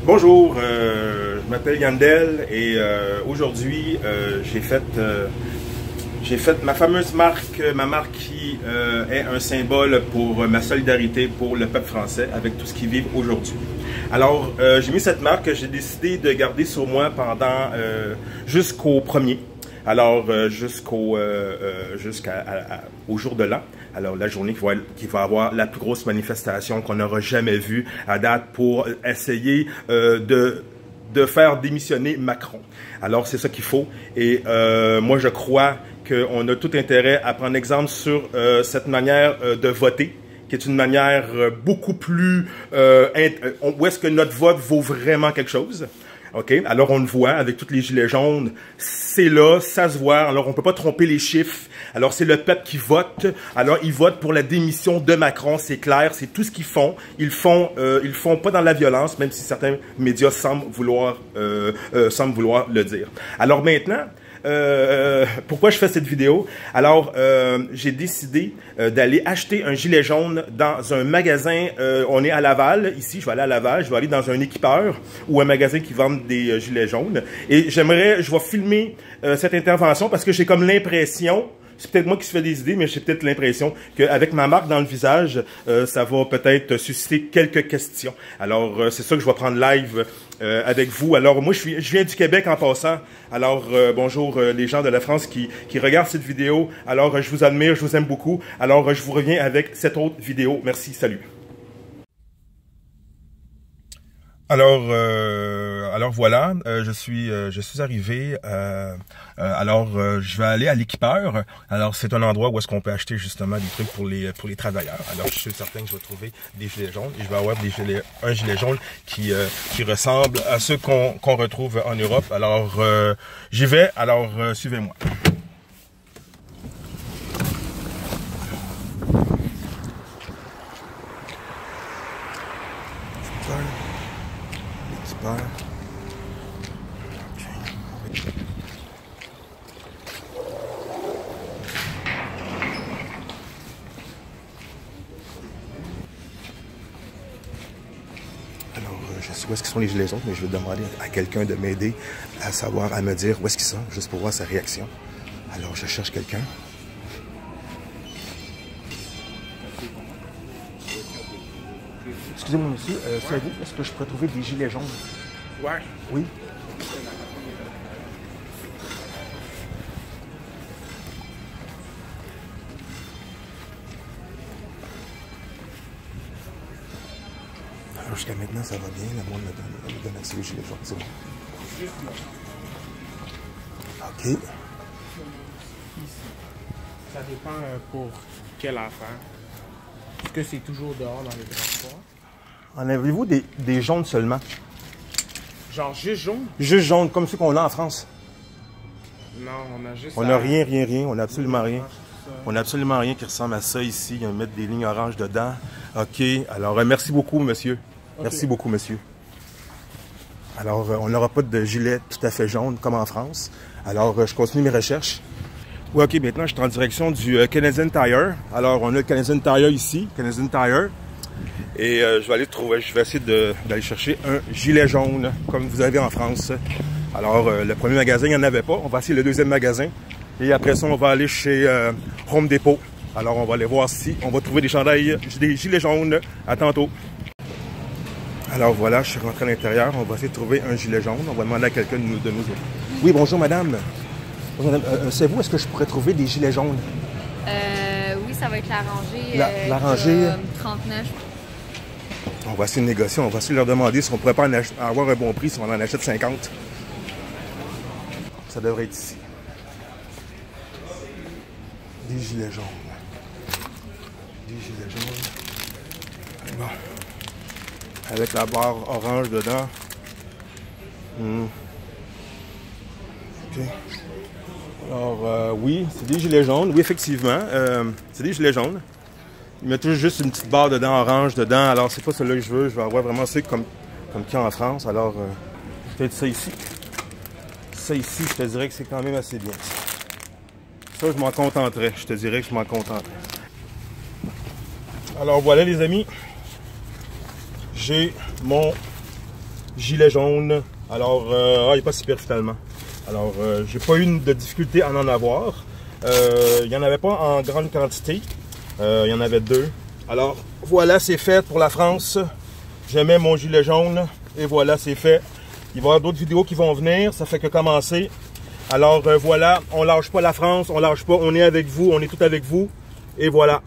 Bonjour, je m'appelle Yandel et aujourd'hui j'ai fait ma fameuse marque, ma marque qui est un symbole pour ma solidarité pour le peuple français avec tout ce qu'ils vivent aujourd'hui. Alors, j'ai mis cette marque que j'ai décidé de garder sur moi pendant jusqu'au 1er. Alors, jusqu'au jour de l'an. Alors, la journée qui va avoir la plus grosse manifestation qu'on n'aura jamais vue à date pour essayer de faire démissionner Macron. Alors, c'est ça qu'il faut. Et moi, je crois qu'on a tout intérêt à prendre exemple sur cette manière de voter, qui est une manière beaucoup plus... où est-ce que notre vote vaut vraiment quelque chose. OK? Alors, on le voit avec tous les gilets jaunes. C'est là, ça se voit. Alors, on peut pas tromper les chiffres. Alors, c'est le peuple qui vote. Alors, ils votent pour la démission de Macron. C'est clair, c'est tout ce qu'ils font. Ils font pas dans la violence, même si certains médias semblent vouloir le dire. Alors maintenant, pourquoi je fais cette vidéo? Alors, j'ai décidé d'aller acheter un gilet jaune dans un magasin. On est à Laval, ici, je vais aller à Laval, je vais aller dans un équipeur ou un magasin qui vend des gilets jaunes. Et je vais filmer cette intervention parce que j'ai comme l'impression, c'est peut-être moi qui se fais des idées, mais j'ai peut-être l'impression qu'avec ma marque dans le visage, ça va peut-être susciter quelques questions. Alors, c'est ça que je vais prendre live avec vous. Alors, moi, je viens du Québec en passant. Alors, bonjour les gens de la France qui regardent cette vidéo. Alors, je vous admire, je vous aime beaucoup. Alors, je vous reviens avec cette autre vidéo. Merci, salut. Alors voilà, je suis arrivé. Je vais aller à l'équipeur. Alors c'est un endroit où est-ce qu'on peut acheter justement des trucs pour les travailleurs. Alors je suis certain que je vais trouver des gilets jaunes et je vais avoir un gilet jaune qui ressemble à ceux qu'on retrouve en Europe. Alors j'y vais. Alors suivez-moi. Okay. Alors, je sais où est-ce qu'ils sont les gilets jaunes, mais je vais demander à quelqu'un de m'aider à me dire où est-ce qu'ils sont, juste pour voir sa réaction. Alors, je cherche quelqu'un. Excusez-moi, monsieur, savez-vous, est-ce que je pourrais trouver des gilets jaunes? Ouais. Oui. Alors, jusqu'à maintenant, ça va bien. Le monde me donne accès aux gilets jaunes. C'est bon. OK. Ça dépend pour quelle affaire. Est-ce que c'est toujours dehors dans les transports? En avez-vous des jaunes seulement? Genre juste jaune? Juste jaunes, comme ceux qu'on a en France. Non, on a juste... On n'a rien. On n'a absolument rien. On n'a absolument rien qui ressemble à ça ici. Ils vont mettre des lignes oranges dedans. OK. Alors, merci beaucoup, monsieur. Okay. Merci beaucoup, monsieur. Alors, on n'aura pas de gilet tout à fait jaune comme en France. Alors, je continue mes recherches. Oui, OK. Maintenant, je suis en direction du Canadian Tire. Alors, on a le Canadian Tire ici. Canadian Tire. Et je vais essayer d'aller chercher un gilet jaune, comme vous avez en France. Alors, le premier magasin, il n'y en avait pas. On va essayer le deuxième magasin. Et après ça, on va aller chez Home Depot. Alors, on va aller voir si on va trouver des chandails, des gilets jaunes. À tantôt. Alors voilà, je suis rentré à l'intérieur. On va essayer de trouver un gilet jaune. On va demander à quelqu'un de nous aider. Oui, bonjour madame. Bonjour, madame. C'est vous, est-ce que je pourrais trouver des gilets jaunes? Oui, ça va être la rangée. La rangée? 39. On va essayer de négocier. On va essayer de leur demander si on pourrait pas avoir un bon prix, si on en achète 50. Ça devrait être ici. Des gilets jaunes. Des gilets jaunes. Bon. Avec la barre orange dedans. OK. Alors, oui, c'est des gilets jaunes. Oui, effectivement, c'est des gilets jaunes. Ils mettent juste une petite barre dedans, orange dedans. Alors, c'est pas celui-là que je veux. Je vais avoir vraiment ça comme qu'il y a en France. Alors, peut-être ça ici. Ça ici, je te dirais que c'est quand même assez bien. Ça, je m'en contenterais. Je te dirais que je m'en contenterais. Alors, voilà, les amis. J'ai mon gilet jaune. Alors, il n'est pas si pire finalement. Alors, j'ai pas eu de difficulté à en avoir. Il n'y en avait pas en grande quantité. Il y en avait 2. Alors, voilà, c'est fait pour la France. Je mets mon gilet jaune et voilà, c'est fait. Il va y avoir d'autres vidéos qui vont venir. Ça fait que commencer. Alors, voilà, on lâche pas la France, on lâche pas. On est avec vous, on est tout avec vous. Et voilà.